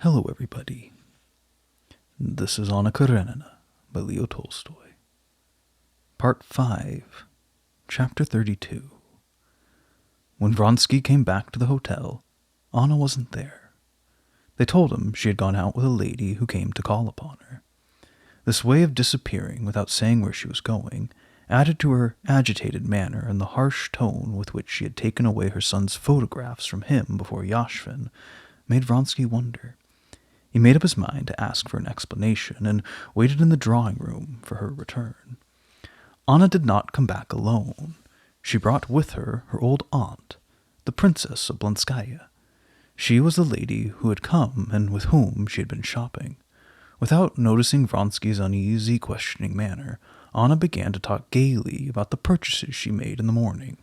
Hello, everybody. This is Anna Karenina by Leo Tolstoy. Part 5, Chapter 32. When Vronsky came back to the hotel, Anna wasn't there. They told him she had gone out with a lady who came to call upon her. This way of disappearing without saying where she was going added to her agitated manner and the harsh tone with which she had taken away her son's photographs from him before Yashvin made Vronsky wonder. He made up his mind to ask for an explanation and waited in the drawing room for her return. Anna did not come back alone. She brought with her her old aunt, the Princess of Blanskaya. She was the lady who had come and with whom she had been shopping. Without noticing Vronsky's uneasy, questioning manner, Anna began to talk gaily about the purchases she made in the morning.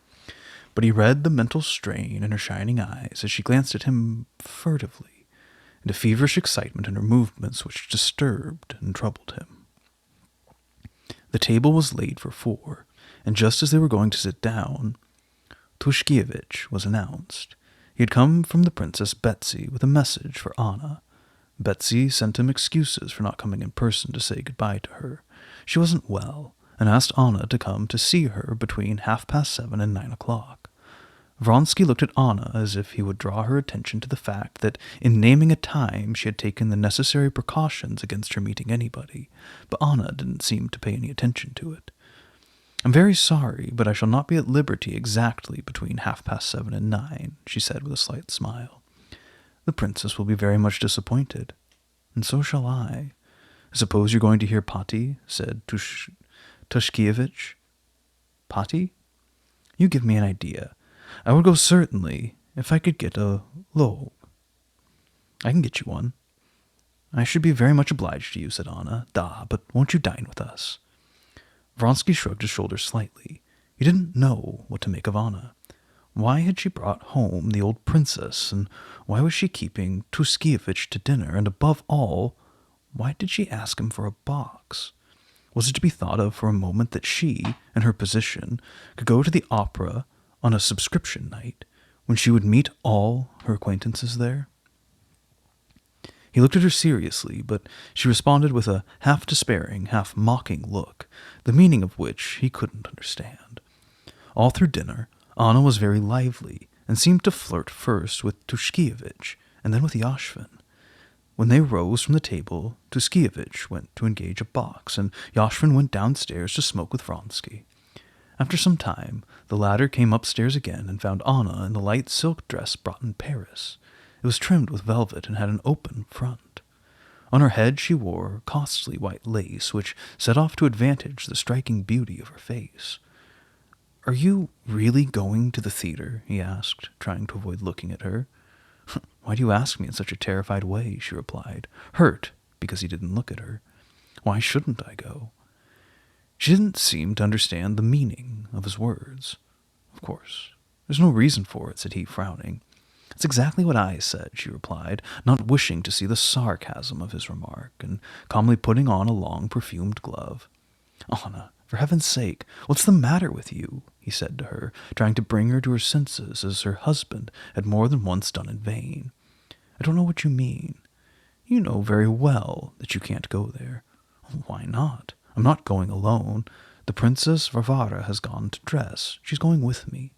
But he read the mental strain in her shining eyes as she glanced at him furtively, and a feverish excitement in her movements which disturbed and troubled him. The table was laid for 4, and just as they were going to sit down, Tushkievich was announced. He had come from the Princess Betsy with a message for Anna. Betsy sent him excuses for not coming in person to say goodbye to her. She wasn't well, and asked Anna to come to see her between 7:30 and 9 o'clock. Vronsky looked at Anna as if he would draw her attention to the fact that in naming a time she had taken the necessary precautions against her meeting anybody, but Anna didn't seem to pay any attention to it. "I'm very sorry, but I shall not be at liberty exactly between 7:30 and 9, she said with a slight smile. "The princess will be very much disappointed, and so shall I. I suppose you're going to hear Patti," said Tushkievich. "Patti? You give me an idea. I would go certainly, if I could get a log." "I can get you one." "I should be very much obliged to you," said Anna. "Da, but won't you dine with us?" Vronsky shrugged his shoulders slightly. He didn't know what to make of Anna. Why had she brought home the old princess, and why was she keeping Tushkievich to dinner, and above all, why did she ask him for a box? Was it to be thought of for a moment that she, in her position, could go to the opera on a subscription night, when she would meet all her acquaintances there? He looked at her seriously, but she responded with a half-despairing, half-mocking look, the meaning of which he couldn't understand. All through dinner, Anna was very lively, and seemed to flirt first with Tushkievich, and then with Yashvin. When they rose from the table, Tushkievich went to engage a box, and Yashvin went downstairs to smoke with Vronsky. After some time, the latter came upstairs again and found Anna in the light silk dress brought in Paris. It was trimmed with velvet and had an open front. On her head she wore costly white lace, which set off to advantage the striking beauty of her face. "Are you really going to the theater?" he asked, trying to avoid looking at her. "Why do you ask me in such a terrified way?" she replied, hurt because he didn't look at her. "Why shouldn't I go?" She didn't seem to understand the meaning of his words. "Of course, there's no reason for it," said he, frowning. "It's exactly what I said," she replied, not wishing to see the sarcasm of his remark, and calmly putting on a long perfumed glove. "Anna, for heaven's sake, what's the matter with you?" he said to her, trying to bring her to her senses as her husband had more than once done in vain. "I don't know what you mean. You know very well that you can't go there." "Why not? I'm not going alone. The Princess Varvara has gone to dress. She's going with me."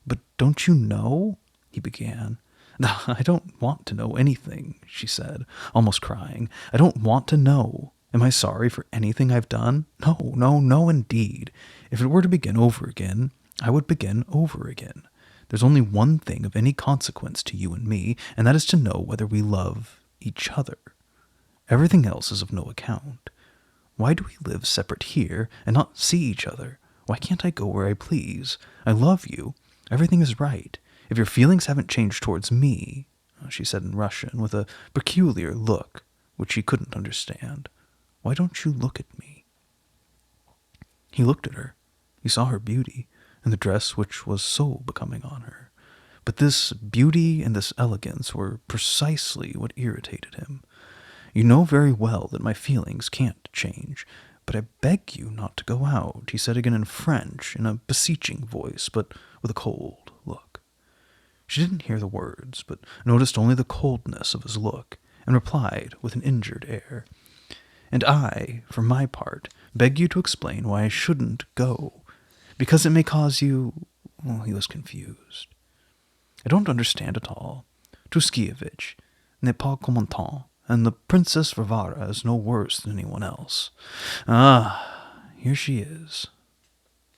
"But don't you know?" he began. "I don't want to know anything," she said, almost crying. "I don't want to know. Am I sorry for anything I've done? No, indeed. If it were to begin over again, I would begin over again. There's only one thing of any consequence to you and me, and that is to know whether we love each other. Everything else is of no account. Why do we live separate here and not see each other? Why can't I go where I please? I love you. Everything is right. If your feelings haven't changed towards me," she said in Russian, with a peculiar look which he couldn't understand, "why don't you look at me?" He looked at her. He saw her beauty, and the dress which was so becoming on her. But this beauty and this elegance were precisely what irritated him. "You know very well that my feelings can't change, but I beg you not to go out," he said again in French, in a beseeching voice, but with a cold look. She didn't hear the words, but noticed only the coldness of his look, and replied with an injured air, "And I, for my part, beg you to explain why I shouldn't go, because it may cause you—" Oh, he was confused. "I don't understand at all. Tuskevich n'est pas commentant, and the Princess Varvara is no worse than anyone else. Ah, here she is,